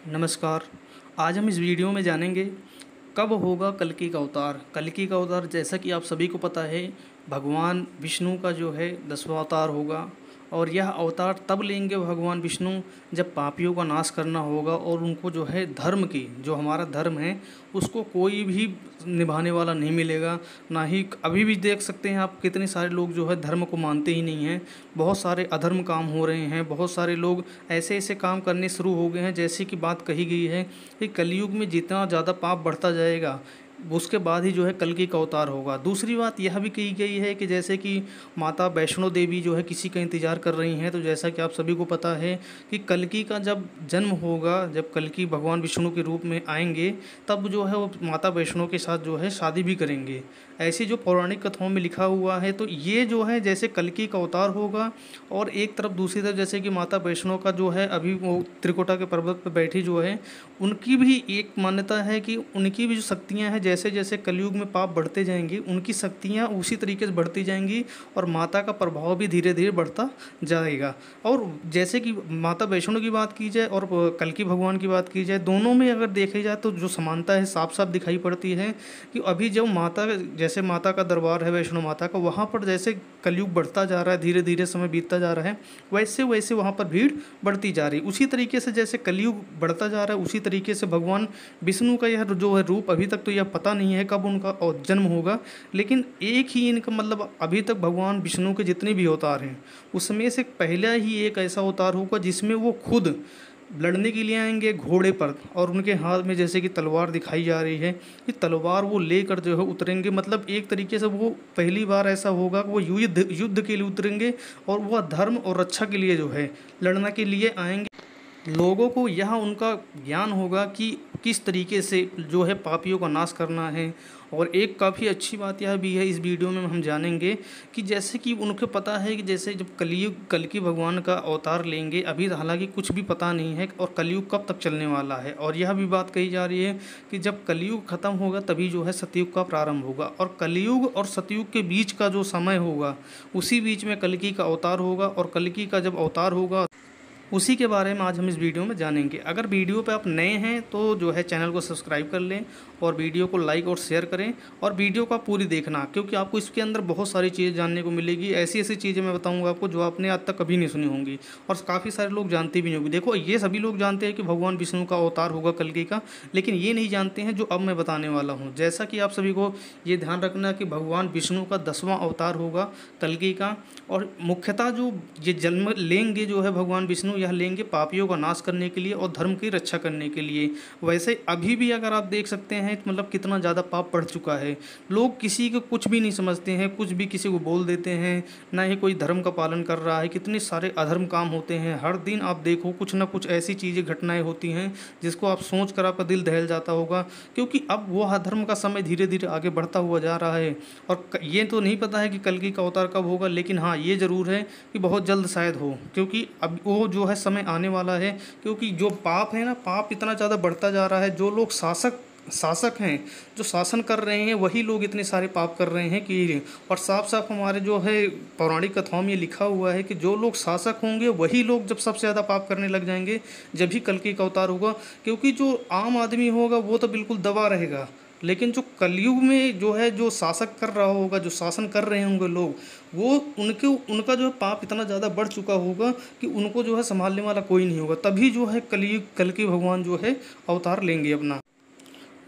नमस्कार। आज हम इस वीडियो में जानेंगे कब होगा कल्कि का अवतार। कल्कि का अवतार जैसा कि आप सभी को पता है, भगवान विष्णु का जो है 10वां अवतार होगा और यह अवतार तब लेंगे भगवान विष्णु जब पापियों का नाश करना होगा और उनको जो है धर्म की, जो हमारा धर्म है, उसको कोई भी निभाने वाला नहीं मिलेगा। ना ही अभी भी देख सकते हैं आप, कितने सारे लोग जो है धर्म को मानते ही नहीं हैं। बहुत सारे अधर्म काम हो रहे हैं, बहुत सारे लोग ऐसे ऐसे काम करने शुरू हो गए हैं। जैसे कि बात कही गई है कि कलयुग में जितना ज़्यादा पाप बढ़ता जाएगा उसके बाद ही जो है कल्कि का अवतार होगा। दूसरी बात यह भी कही गई है कि जैसे कि माता वैष्णो देवी जो है किसी का इंतज़ार कर रही हैं, तो जैसा कि आप सभी को पता है कि कल्कि का जब जन्म होगा, जब कल्कि भगवान विष्णु के रूप में आएंगे, तब जो है वो माता वैष्णो के साथ जो है शादी भी करेंगे। ऐसी जो पौराणिक कथाओं में लिखा हुआ है, तो ये जो है जैसे कल्कि का अवतार होगा। और एक तरफ दूसरी तरफ जैसे कि माता वैष्णो का जो है अभी वो त्रिकुटा के पर्वत पर बैठी जो है, उनकी भी एक मान्यता है कि उनकी भी जो शक्तियाँ हैं, जैसे जैसे कलयुग में पाप बढ़ते जाएंगे उनकी शक्तियाँ उसी तरीके से बढ़ती जाएंगी और माता का प्रभाव भी धीरे धीरे बढ़ता जाएगा। और जैसे कि माता वैष्णो की बात की जाए और कल्कि भगवान की बात की जाए, दोनों में अगर देखी जाए तो जो समानता है साफ साफ दिखाई पड़ती है कि अभी जब माता, जैसे माता का दरबार है वैष्णो माता का, वहाँ पर जैसे कलयुग बढ़ता जा रहा है, धीरे धीरे समय बीतता जा रहा है, वैसे वैसे वहाँ पर भीड़ बढ़ती जा रही है। उसी तरीके से जैसे कलयुग बढ़ता जा रहा है, उसी तरीके से भगवान विष्णु का यह जो है रूप, अभी तक तो यह पता नहीं है कब उनका जन्म होगा, लेकिन एक ही इनका मतलब अभी तक भगवान विष्णु के जितने भी अवतार हैं उसमें से पहला ही एक ऐसा अवतार होगा जिसमें वो खुद लड़ने के लिए आएंगे घोड़े पर, और उनके हाथ में जैसे कि तलवार दिखाई जा रही है कि तलवार वो लेकर जो है उतरेंगे। मतलब एक तरीके से वो पहली बार ऐसा होगा कि वो युद्ध के लिए उतरेंगे और वह धर्म और रक्षा के लिए जो है लड़ना के लिए आएंगे। लोगों को यह उनका ज्ञान होगा कि किस तरीके से जो है पापियों का नाश करना है। और एक काफ़ी अच्छी बात यह भी है, इस वीडियो में हम जानेंगे कि जैसे कि उनको पता है कि जैसे जब कलयुग कल्कि भगवान का अवतार लेंगे, अभी हालांकि कुछ भी पता नहीं है और कलयुग कब तक चलने वाला है। और यह भी बात कही जा रही है कि जब कलयुग ख़त्म होगा तभी जो है सतयुग का प्रारंभ होगा, और कलयुग और सतयुग के बीच का जो समय होगा उसी बीच में कल्कि का अवतार होगा। और कल्कि का जब अवतार होगा उसी के बारे में आज हम इस वीडियो में जानेंगे। अगर वीडियो पे आप नए हैं तो जो है चैनल को सब्सक्राइब कर लें और वीडियो को लाइक और शेयर करें, और वीडियो को पूरी देखना क्योंकि आपको इसके अंदर बहुत सारी चीज़ें जानने को मिलेगी। ऐसी ऐसी चीज़ें मैं बताऊंगा आपको जो आपने आज तक कभी नहीं सुनी होंगी और काफ़ी सारे लोग जानते भी नहीं होंगे। देखो, ये सभी लोग जानते हैं कि भगवान विष्णु का अवतार होगा कल्कि का, लेकिन ये नहीं जानते हैं जो अब मैं बताने वाला हूँ। जैसा कि आप सभी को ये ध्यान रखना कि भगवान विष्णु का 10वां अवतार होगा कल्कि का, और मुख्यतः जो ये जन्म लेंगे जो है भगवान विष्णु, यह लेंगे पापियों का नाश करने के लिए और धर्म की रक्षा करने के लिए। वैसे अभी भी अगर आप देख सकते हैं तो मतलब कितना ज़्यादा पाप बढ़ चुका है। लोग किसी को कुछ भी नहीं समझते हैं, कुछ भी किसी को बोल देते हैं, ना ही कोई धर्म का पालन कर रहा है। कितने सारे अधर्म काम होते हैं, हर दिन आप देखो कुछ ना कुछ ऐसी चीज़ें घटनाएं होती हैं जिसको आप सोच कर आपका दिल दहल जाता होगा, क्योंकि अब वो अधर्म का समय धीरे धीरे आगे बढ़ता हुआ जा रहा है। और ये तो नहीं पता है कि कल्कि का अवतार कब होगा, लेकिन हाँ ये ज़रूर है कि बहुत जल्द शायद हो, क्योंकि अब वो जो है समय आने वाला है। क्योंकि जो पाप है ना, पाप इतना ज़्यादा बढ़ता जा रहा है। जो लोग शासक हैं, जो शासन कर रहे हैं, वही लोग इतने सारे पाप कर रहे हैं कि, और साफ साफ हमारे जो है पौराणिक कथाओं में लिखा हुआ है कि जो लोग शासक होंगे वही लोग जब सबसे ज़्यादा पाप करने लग जाएंगे, जब भी कल्कि का अवतार होगा। क्योंकि जो आम आदमी होगा वो तो बिल्कुल दबा रहेगा, लेकिन जो कलयुग में जो है जो शासक कर रहा होगा, जो शासन कर रहे होंगे लोग, वो उनका जो है पाप इतना ज़्यादा बढ़ चुका होगा कि उनको जो है संभालने वाला कोई नहीं होगा। तभी जो है कल्कि भगवान जो है अवतार लेंगे अपना।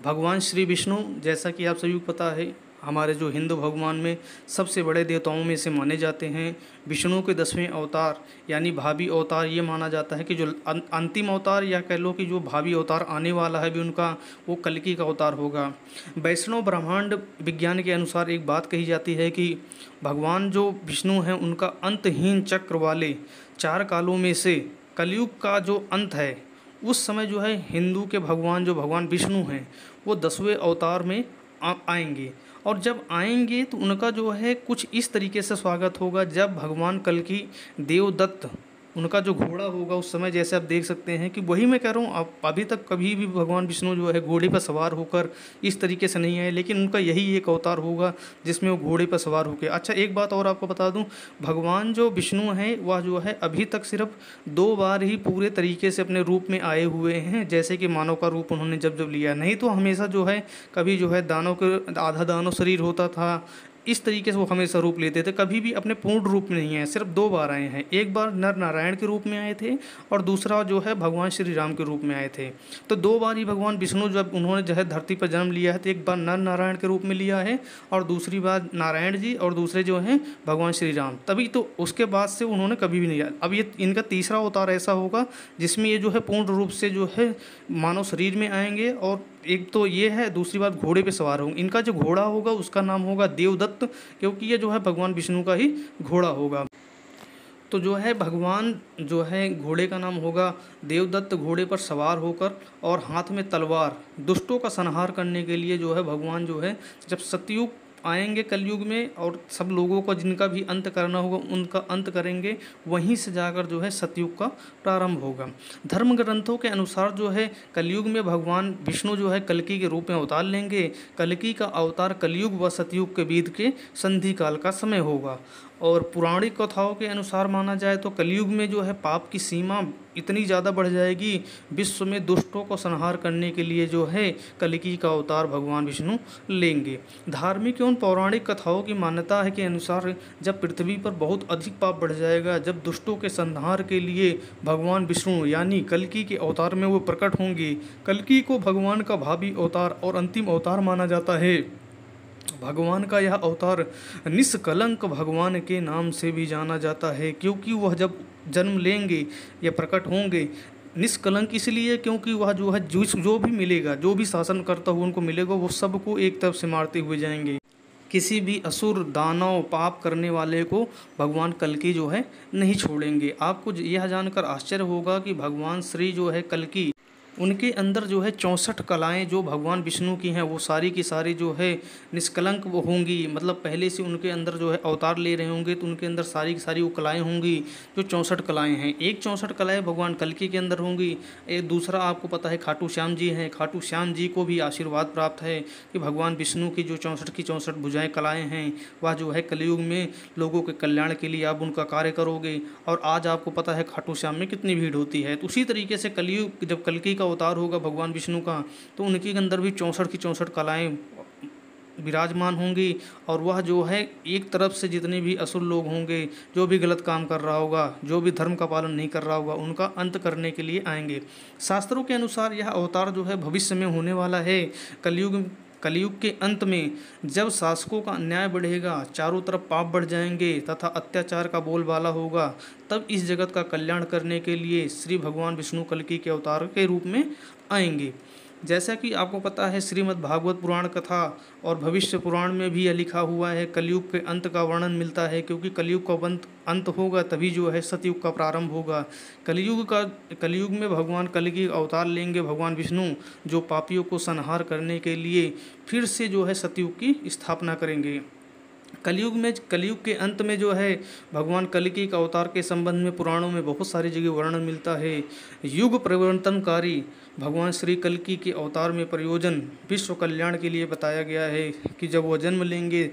भगवान श्री विष्णु, जैसा कि आप सभी को पता है, हमारे जो हिंदू भगवान में सबसे बड़े देवताओं में से माने जाते हैं। विष्णु के 10वें अवतार यानी भावी अवतार ये माना जाता है कि जो अंतिम अवतार या कह लो कि जो भावी अवतार आने वाला है भी उनका, वो कल्कि का अवतार होगा। वैष्णव ब्रह्मांड विज्ञान के अनुसार एक बात कही जाती है कि भगवान जो विष्णु हैं उनका अंतहीन चक्र वाले 4 कालों में से कलयुग का जो अंत है उस समय जो है हिंदू के भगवान, जो भगवान विष्णु हैं, वो 10वें अवतार में आएंगे। और जब आएंगे तो उनका जो है कुछ इस तरीके से स्वागत होगा। जब भगवान कल्कि देवदत्त उनका जो घोड़ा होगा उस समय जैसे आप देख सकते हैं कि वही मैं कह रहा हूँ, आप अभी तक कभी भी भगवान विष्णु जो है घोड़े पर सवार होकर इस तरीके से नहीं आए, लेकिन उनका यही एक अवतार होगा जिसमें वो घोड़े पर सवार होकर। अच्छा एक बात और आपको बता दूं, भगवान जो विष्णु हैं वह जो है अभी तक सिर्फ 2 बार ही पूरे तरीके से अपने रूप में आए हुए हैं, जैसे कि मानव का रूप उन्होंने जब जब लिया, नहीं तो हमेशा जो है कभी जो है दानव के आधा दानव शरीर होता था, इस तरीके से वो हमेशा रूप लेते थे, कभी भी अपने पूर्ण रूप में नहीं आए, सिर्फ 2 बार आए हैं। एक बार नर नारायण के रूप में आए थे और दूसरा जो है भगवान श्री राम के रूप में आए थे। तो 2 बार ही भगवान विष्णु जब उन्होंने जो है धरती पर जन्म लिया है तो एक बार नर नारायण के रूप में लिया है और दूसरी बार नारायण जी और दूसरे जो हैं भगवान श्री राम, तभी तो उसके बाद से उन्होंने कभी भी नहीं आया। अब ये इनका तीसरा अवतार ऐसा होगा जिसमें ये जो है पूर्ण रूप से जो है मानव शरीर में आएंगे, और एक तो ये है, दूसरी बात घोड़े पे सवार होंगे। इनका जो घोड़ा होगा उसका नाम होगा देवदत्त, क्योंकि ये जो है भगवान विष्णु का ही घोड़ा होगा। तो जो है भगवान जो है घोड़े का नाम होगा देवदत्त, घोड़े पर सवार होकर और हाथ में तलवार, दुष्टों का संहार करने के लिए जो है भगवान जो है जब सतयुग आएंगे कलयुग में, और सब लोगों को जिनका भी अंत करना होगा उनका अंत करेंगे, वहीं से जाकर जो है सतयुग का प्रारंभ होगा। धर्म ग्रंथों के अनुसार जो है कलयुग में भगवान विष्णु जो है कल्कि के रूप में अवतार लेंगे। कल्कि का अवतार कलयुग व सतयुग के बीच के संधि काल का समय होगा। और पौराणिक कथाओं के अनुसार माना जाए तो कलयुग में जो है पाप की सीमा इतनी ज़्यादा बढ़ जाएगी, विश्व में दुष्टों को संहार करने के लिए जो है कल्कि का अवतार भगवान विष्णु लेंगे। धार्मिक एवं पौराणिक कथाओं की मान्यता है के अनुसार जब पृथ्वी पर बहुत अधिक पाप बढ़ जाएगा, जब दुष्टों के संहार के लिए भगवान विष्णु यानी कल्कि के अवतार में वो प्रकट होंगे। कल्कि को भगवान का भावी अवतार और अंतिम अवतार माना जाता है। भगवान का यह अवतार निष्कलंक भगवान के नाम से भी जाना जाता है, क्योंकि वह जब जन्म लेंगे या प्रकट होंगे, निष्कलंक इसलिए क्योंकि वह जो है जो भी मिलेगा, जो भी शासन करता हुआ उनको मिलेगा, वो सबको एक तरफ से मारते हुए जाएंगे। किसी भी असुर दानव पाप करने वाले को भगवान कल्कि जो है नहीं छोड़ेंगे। आपको यह जानकर आश्चर्य होगा कि भगवान श्री जो है कल्कि, उनके अंदर जो है 64 कलाएं जो भगवान विष्णु की हैं वो सारी की सारी जो है निष्कलंक वो होंगी। मतलब पहले से उनके अंदर जो है अवतार ले रहे होंगे तो उनके अंदर सारी की सारी वो कलाएं होंगी जो 64 कलाएं हैं। एक 64 कलाएं भगवान कल्कि के अंदर होंगी। एक दूसरा आपको पता है खाटू श्याम जी हैं, खाटू श्याम जी को भी आशीर्वाद प्राप्त है कि भगवान विष्णु की जो 64 की 64 भुजाएँ कलाएँ हैं वह जो है कलयुग में लोगों के कल्याण के लिए आप उनका कार्य करोगे। और आज आपको पता है खाटू श्याम में कितनी भीड़ होती है। तो उसी तरीके से कलयुग जब कल्कि का अवतार होगा भगवान विष्णु का, तो उनके अंदर भी 64 की 64 कलाएं विराजमान होंगी। और वह जो है एक तरफ से जितने भी असुर लोग होंगे, जो भी गलत काम कर रहा होगा, जो भी धर्म का पालन नहीं कर रहा होगा, उनका अंत करने के लिए आएंगे। शास्त्रों के अनुसार यह अवतार जो है भविष्य में होने वाला है। कलयुग के अंत में जब शासकों का अन्याय बढ़ेगा, चारों तरफ पाप बढ़ जाएंगे तथा अत्याचार का बोलबाला होगा, तब इस जगत का कल्याण करने के लिए श्री भगवान विष्णु कल्कि के अवतार के रूप में आएंगे। जैसा कि आपको पता है श्रीमद् भागवत पुराण कथा और भविष्य पुराण में भी यह लिखा हुआ है, कलयुग के अंत का वर्णन मिलता है, क्योंकि कलयुग का अंत होगा तभी जो है सतयुग का प्रारंभ होगा। कलयुग में भगवान कल्कि अवतार लेंगे भगवान विष्णु, जो पापियों को संहार करने के लिए फिर से जो है सतयुग की स्थापना करेंगे। कलयुग के अंत में जो है भगवान कल्कि का अवतार के संबंध में पुराणों में बहुत सारी जगह वर्णन मिलता है। युग परिवर्तनकारी भगवान श्री कल्कि के अवतार में प्रयोजन विश्व कल्याण के लिए बताया गया है कि जब वह जन्म लेंगे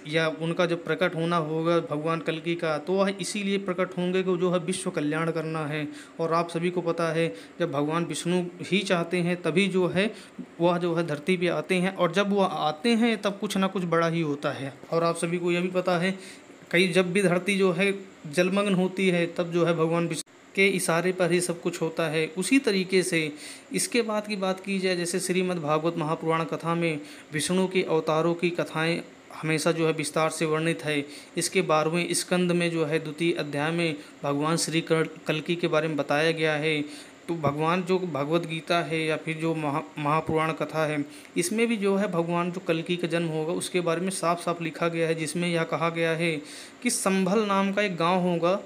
या उनका जब प्रकट होना होगा भगवान कल्कि का, तो वह इसीलिए प्रकट होंगे कि जो है विश्व कल्याण करना है। और आप सभी को पता है जब भगवान विष्णु ही चाहते हैं तभी जो है वह जो है धरती पे आते हैं, और जब वह आते हैं तब कुछ ना कुछ बड़ा ही होता है। और आप सभी को यह भी पता है जब भी धरती जो है जलमग्न होती है तब जो है भगवान विष्णु के इशारे पर ही सब कुछ होता है। उसी तरीके से इसके बाद की बात की जाए, जैसे श्रीमद् भागवत महापुराण कथा में विष्णु के अवतारों की कथाएं हमेशा जो है विस्तार से वर्णित है। इसके 12वें स्कंद में जो है द्वितीय अध्याय में भगवान श्री कल्कि के बारे में बताया गया है। तो भगवान जो भगवत गीता है या फिर जो महापुराण कथा है, इसमें भी जो है भगवान जो कल्कि का जन्म होगा उसके बारे में साफ साफ लिखा गया है, जिसमें यह कहा गया है कि संभल नाम का एक गांव होगा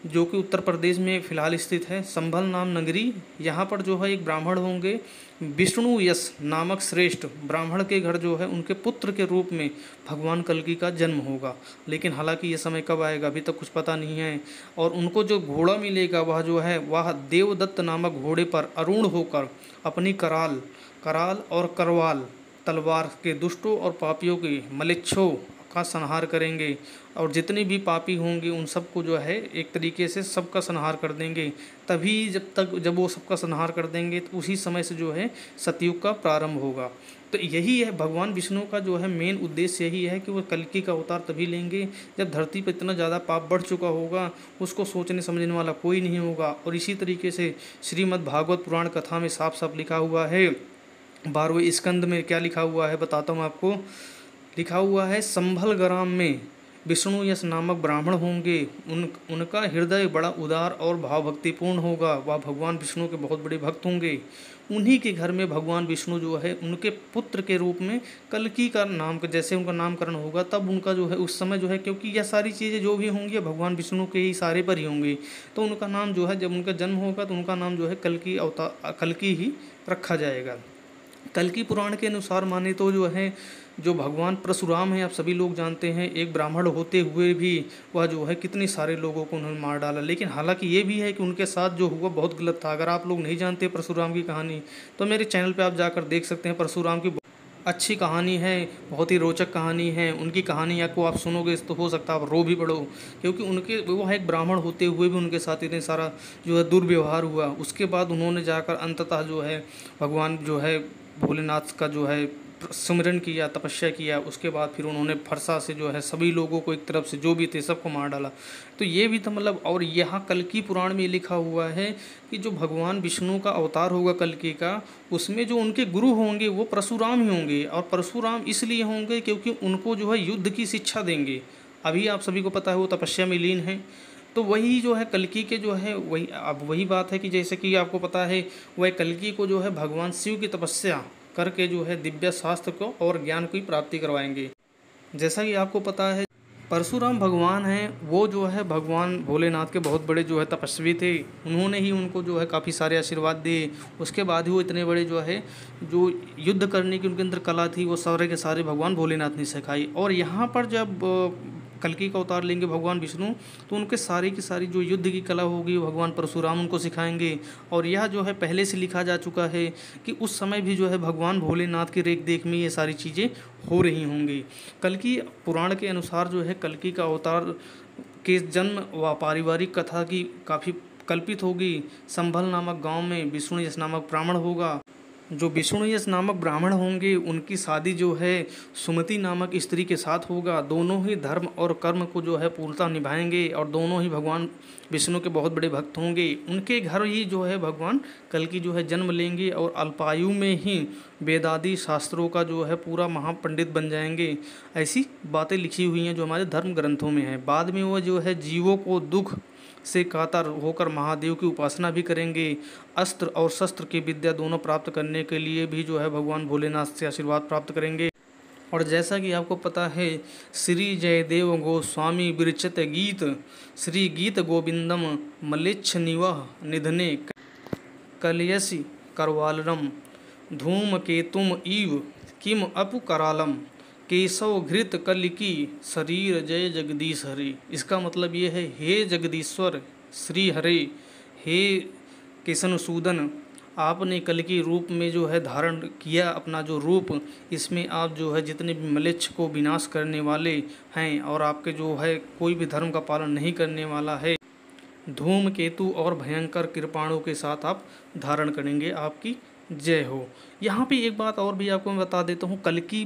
जो कि उत्तर प्रदेश में फ़िलहाल स्थित है, संभल नाम नगरी। यहाँ पर जो है एक ब्राह्मण होंगे, विष्णु यश नामक श्रेष्ठ ब्राह्मण के घर जो है उनके पुत्र के रूप में भगवान कल्कि का जन्म होगा। लेकिन हालांकि ये समय कब आएगा अभी तक कुछ पता नहीं है। और उनको जो घोड़ा मिलेगा वह जो है वह देवदत्त नामक घोड़े पर आरूढ़ होकर अपनी कराल कराल और करवाल तलवार के दुष्टों और पापियों के मलेच्छों का संहार करेंगे। और जितने भी पापी होंगे उन सबको जो है एक तरीके से सबका संहार कर देंगे। तभी जब वो सबका संहार कर देंगे तो उसी समय से जो है सतयुग का प्रारंभ होगा। तो यही है भगवान विष्णु का जो है मेन उद्देश्य, यही है कि वो कल्कि का अवतार तभी लेंगे जब धरती पर इतना ज़्यादा पाप बढ़ चुका होगा, उसको सोचने समझने वाला कोई नहीं होगा। और इसी तरीके से श्रीमद् भागवत पुराण कथा में साफ साफ लिखा हुआ है, 12वें स्कंद में क्या लिखा हुआ है बताता हूँ आपको। लिखा हुआ है, संभल ग्राम में विष्णु यश नामक ब्राह्मण होंगे, उनका हृदय बड़ा उदार और भावभक्तिपूर्ण होगा। वह भगवान विष्णु के बहुत बड़े भक्त होंगे। उन्हीं के घर में भगवान विष्णु जो है उनके पुत्र के रूप में कल्कि का नाम, जैसे उनका नामकरण होगा तब उनका जो है उस समय जो है, क्योंकि यह सारी चीज़ें जो भी होंगी भगवान विष्णु के ही सारे पर ही होंगी, तो उनका नाम जो है जब उनका जन्म होगा तो उनका नाम जो है कल्कि ही रखा जाएगा। कल्कि पुराण के अनुसार माने तो जो है जो भगवान परशुराम हैं, आप सभी लोग जानते हैं, एक ब्राह्मण होते हुए भी वह जो है कितने सारे लोगों को उन्होंने मार डाला। लेकिन हालांकि ये भी है कि उनके साथ जो हुआ बहुत गलत था। अगर आप लोग नहीं जानते परशुराम की कहानी तो मेरे चैनल पे आप जाकर देख सकते हैं। परशुराम की अच्छी कहानी है, बहुत ही रोचक कहानी है। उनकी कहानी आपको आप सुनोगे तो हो सकता है आप रो भी पड़ो, क्योंकि उनके वो एक ब्राह्मण होते हुए भी उनके साथ इतने सारा जो है दुर्व्यवहार हुआ। उसके बाद उन्होंने जाकर अंततः जो है भगवान जो है भोलेनाथ का जो है सुमिरन किया, तपस्या किया। उसके बाद फिर उन्होंने फरसा से जो है सभी लोगों को एक तरफ से जो भी थे सबको मार डाला। तो ये भी था मतलब। और यहाँ कल्कि पुराण में लिखा हुआ है कि जो भगवान विष्णु का अवतार होगा कल्कि का, उसमें जो उनके गुरु होंगे वो परशुराम ही होंगे। और परशुराम इसलिए होंगे क्योंकि उनको जो है युद्ध की शिक्षा देंगे। अभी आप सभी को पता है वो तपस्या में लीन है, तो वही जो है कल्कि के जो है वही, अब वही बात है कि जैसे कि आपको पता है वह कल्कि को जो है भगवान शिव की तपस्या करके जो है दिव्य शास्त्र को और ज्ञान की प्राप्ति करवाएंगे। जैसा कि आपको पता है परशुराम भगवान हैं, वो जो है भगवान भोलेनाथ के बहुत बड़े जो है तपस्वी थे। उन्होंने ही उनको जो है काफ़ी सारे आशीर्वाद दिए। उसके बाद ही वो इतने बड़े जो है जो युद्ध करने की उनके अंदर कला थी वो सारे के सारे भगवान भोलेनाथ ने सिखाई। और यहाँ पर जब कल्कि का अवतार लेंगे भगवान विष्णु तो उनके सारी की सारी जो युद्ध की कला होगी भगवान परशुराम उनको सिखाएंगे। और यह जो है पहले से लिखा जा चुका है कि उस समय भी जो है भगवान भोलेनाथ की रेख देख में ये सारी चीज़ें हो रही होंगी। कल्कि पुराण के अनुसार जो है कल्कि का अवतार के जन्म व पारिवारिक कथा की काफ़ी कल्पित होगी। संभल नामक गांव में विष्णु यश नामक ब्राह्मण होगा। जो विष्णु यश नामक ब्राह्मण होंगे उनकी शादी जो है सुमति नामक स्त्री के साथ होगा। दोनों ही धर्म और कर्म को जो है पूर्णतः निभाएंगे और दोनों ही भगवान विष्णु के बहुत बड़े भक्त होंगे। उनके घर ही जो है भगवान कल्कि जो है जन्म लेंगे और अल्पायु में ही वेदादि शास्त्रों का जो है पूरा महापंडित बन जाएंगे। ऐसी बातें लिखी हुई हैं जो हमारे धर्म ग्रंथों में है। बाद में वो जो है जीवों को दुख से कातर होकर महादेव की उपासना भी करेंगे। अस्त्र और शस्त्र की विद्या दोनों प्राप्त करने के लिए भी जो है भगवान भोलेनाथ से आशीर्वाद प्राप्त करेंगे। और जैसा कि आपको पता है श्री जयदेव गोस्वामी विरचित गीत श्री गीत गोविंदम मलेच्छ निवह निधने कलयसि करवालरम धूमकेतुम इव किम अपु करालम केशव घृत कलिकी शरीर जय जगदीश हरे। इसका मतलब ये है, हे जगदीश्वर श्री हरे, हे केशनसूदन, आपने कल्कि रूप में जो है धारण किया अपना जो रूप, इसमें आप जो है जितने भी म्लेच्छ को विनाश करने वाले हैं और आपके जो है कोई भी धर्म का पालन नहीं करने वाला है, धूमकेतु और भयंकर कृपाणु के साथ आप धारण करेंगे। आपकी जय हो। यहाँ पे एक बात और भी आपको मैं बता देता हूँ, कल्कि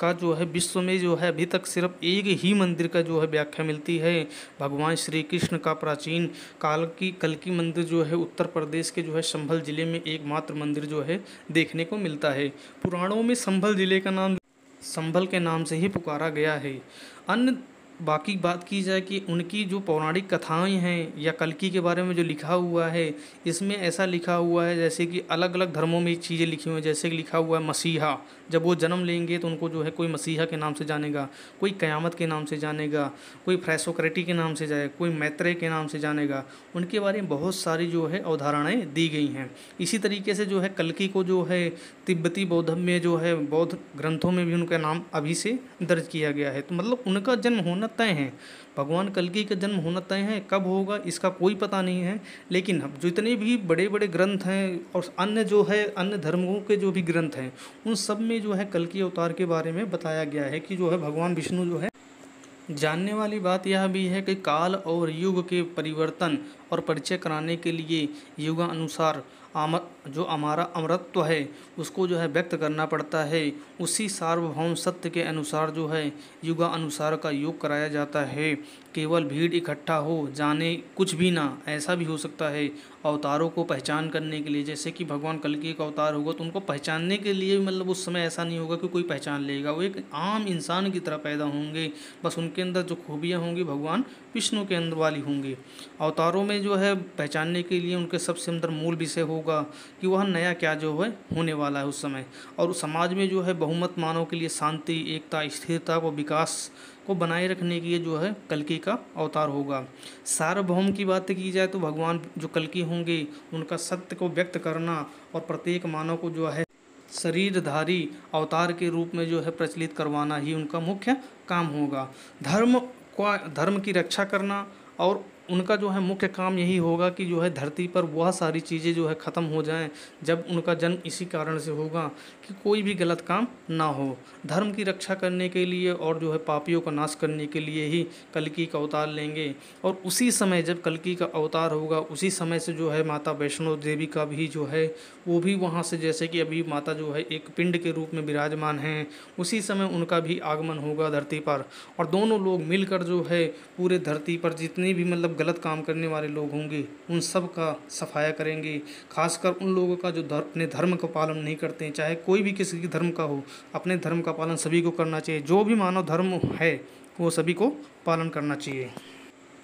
का जो है विश्व में जो है अभी तक सिर्फ एक ही मंदिर का जो है व्याख्या मिलती है। भगवान श्री कृष्ण का प्राचीन काल की कल्कि मंदिर जो है उत्तर प्रदेश के जो है संभल जिले में एकमात्र मंदिर जो है देखने को मिलता है। पुराणों में संभल जिले का नाम संभल के नाम से ही पुकारा गया है। अन्य बाकी बात की जाए कि उनकी जो पौराणिक कथाएं हैं या कल्कि के बारे में जो लिखा हुआ है, इसमें ऐसा लिखा हुआ है जैसे कि अलग अलग धर्मों में चीज़ें लिखी हुई हैं। जैसे कि लिखा हुआ है मसीहा, जब वो जन्म लेंगे तो उनको जो है कोई मसीहा के नाम से जानेगा, कोई क़यामत के नाम से जानेगा, कोई फ्रेसोक्रेटी के नाम से जाए, कोई मैत्रेय के नाम से जानेगा। उनके बारे में बहुत सारी जो है अवधारणाएँ दी गई हैं। इसी तरीके से जो है कल्कि को जो है तिब्बती बौद्धम में जो है बौद्ध ग्रंथों में भी उनका नाम अभी से दर्ज किया गया है। तो मतलब उनका जन्म होना तय है, भगवान कल्कि का जन्म होना तय है। कब होगा इसका कोई पता नहीं है, लेकिन अब जितने भी बड़े बड़े ग्रंथ हैं और अन्य जो है अन्य धर्मों के जो भी ग्रंथ हैं, उन सब में जो है कल्कि अवतार के बारे में बताया गया है कि जो है भगवान विष्णु जो है। जानने वाली बात यह भी है कि काल और युग के परिवर्तन और परिचय कराने के लिए युगानुसार जो हमारा अमरत्व है उसको जो है व्यक्त करना पड़ता है। उसी सार्वभौम सत्य के अनुसार जो है युगानुसार का योग कराया जाता है। केवल भीड़ इकट्ठा हो जाने कुछ भी ना, ऐसा भी हो सकता है। अवतारों को पहचान करने के लिए, जैसे कि भगवान कल्कि का अवतार होगा तो उनको पहचानने के लिए मतलब उस समय ऐसा नहीं होगा कि कोई पहचान लेगा, वो एक आम इंसान की तरह पैदा होंगे। बस उनके अंदर जो खूबियाँ होंगी भगवान विष्णु के अंदर वाली होंगी। अवतारों में जो है पहचानने के लिए उनके सबसे अंदर मूल विषय होगा कि वह नया क्या जो है होने वाला है उस समय। और उस समाज में जो है बहुमत मानव के लिए शांति, एकता, स्थिरता को, विकास को बनाए रखने के लिए जो है कल्कि का अवतार होगा। सार्वभौम की बात की जाए तो भगवान जो कल्कि होंगे उनका सत्य को व्यक्त करना और प्रत्येक मानव को जो है शरीरधारी अवतार के रूप में जो है प्रचलित करवाना ही उनका मुख्य काम होगा। धर्म की रक्षा करना, और उनका जो है मुख्य काम यही होगा कि जो है धरती पर वह सारी चीज़ें जो है ख़त्म हो जाएं। जब उनका जन्म इसी कारण से होगा कि कोई भी गलत काम ना हो। धर्म की रक्षा करने के लिए और जो है पापियों का नाश करने के लिए ही कल्कि का अवतार लेंगे। और उसी समय जब कल्कि का अवतार होगा उसी समय से जो है माता वैष्णो देवी का भी जो है वो भी वहाँ से, जैसे कि अभी माता जो है एक पिंड के रूप में विराजमान हैं, उसी समय उनका भी आगमन होगा धरती पर। और दोनों लोग मिलकर जो है पूरे धरती पर जितने भी मतलब गलत काम करने वाले लोग होंगे उन सब का सफाया करेंगे। खासकर उन लोगों का जो अपने धर्म का पालन नहीं करते हैं, चाहे कोई भी किसी की धर्म का हो, अपने धर्म का पालन सभी को करना चाहिए। जो भी मानव धर्म है वो सभी को पालन करना चाहिए।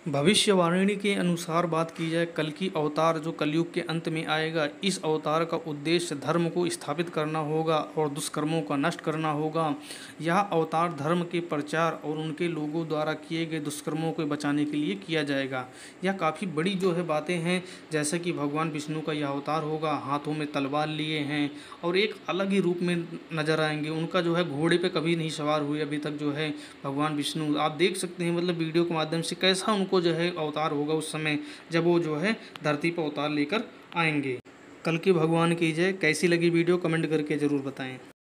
भविष्यवाणी के अनुसार बात की जाए, कल्कि अवतार जो कलयुग के अंत में आएगा, इस अवतार का उद्देश्य धर्म को स्थापित करना होगा और दुष्कर्मों का नष्ट करना होगा। यह अवतार धर्म के प्रचार और उनके लोगों द्वारा किए गए दुष्कर्मों को बचाने के लिए किया जाएगा। यह काफ़ी बड़ी जो है बातें हैं, जैसे कि भगवान विष्णु का यह अवतार होगा, हाथों में तलवार लिए हैं और एक अलग ही रूप में नजर आएंगे। उनका जो है घोड़े पे कभी नहीं सवार हुए अभी तक जो है भगवान विष्णु। आप देख सकते हैं मतलब वीडियो के माध्यम से कैसा उनको जो है अवतार होगा उस समय जब वो जो है धरती पर अवतार लेकर आएंगे। कल्कि भगवान की जय। कैसी लगी वीडियो कमेंट करके ज़रूर बताएं।